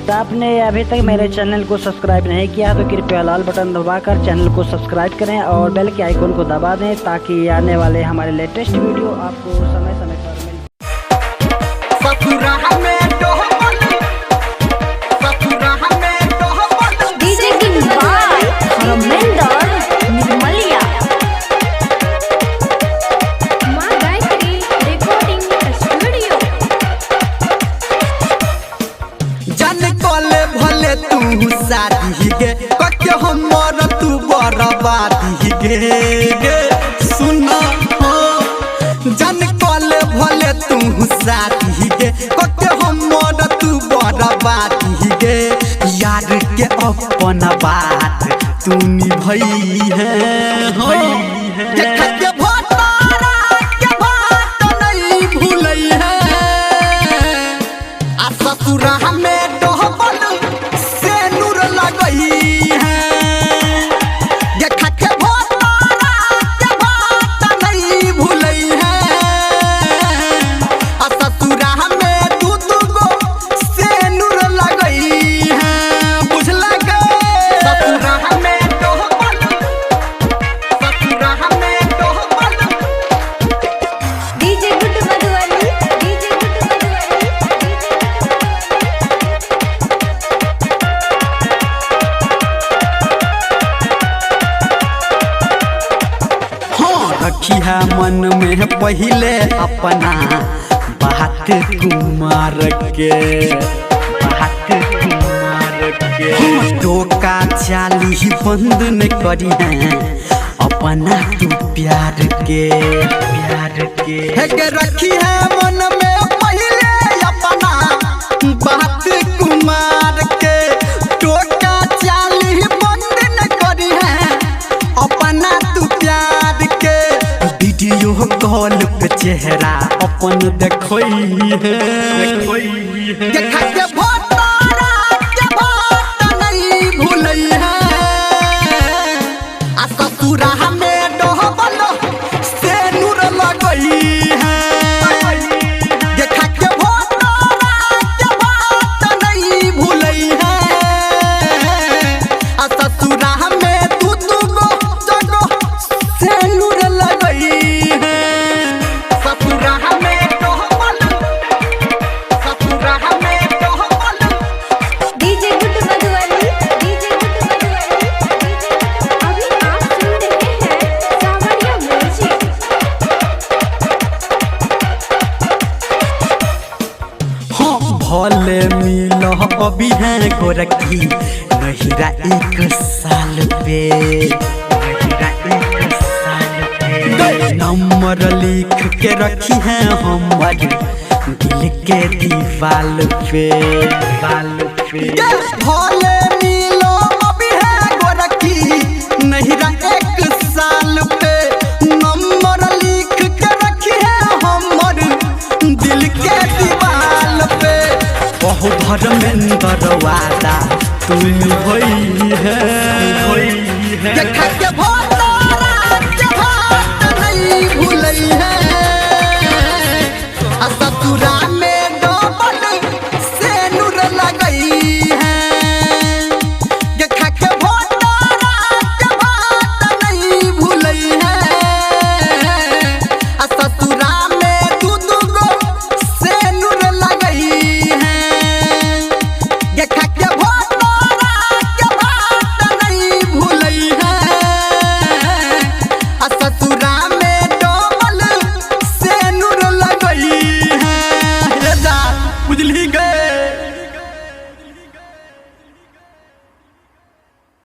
तो आपने अभी तक मेरे चैनल को सब्सक्राइब नहीं किया तो कृपया लाल बटन दबाकर चैनल को सब्सक्राइब करें और बेल के आइकन को दबा दें ताकि आने वाले हमारे लेटेस्ट वीडियो आपको समय समय पर मिले। भले तू शादी गे कके हमर तू बर्बादी गे सुन जन कले भले तू शादी गे कके हमर तू बर्बादी गे यार के अपन बात तू निभई है के भतारा के बात नहीं भूलई है आ ससुरा हमें रखिया मन में पहले अपना बात कुमार के टोका चाली बंद न करी है अपना तू प्यार के रखी है मन में पहले अपना बात कुमार के टोका चाली बंद न करी है अपना तू प्यार के वीडियो कॉल पे चेहरा अपन देखोई है देखा के भतारा के बात नहीं भूलई है आ ससुरा हमें डहबल से नूर लगई है देखा के भतारा के बात नहीं भूलई है आ ससुरा हमें तू गो जगो से नूर लगई भले मिल अभी है गोरखी नहिरा एक साल पे नंबर लिख के रखी है हमर दिल के दीवाल पे भले मिल अभी है गोरखी नहिरा एक साल पे नंबर लिख के रखी है हमर दिल के दीवाल पे बहु धर्मेंद्र वादा तुम होई है देखा के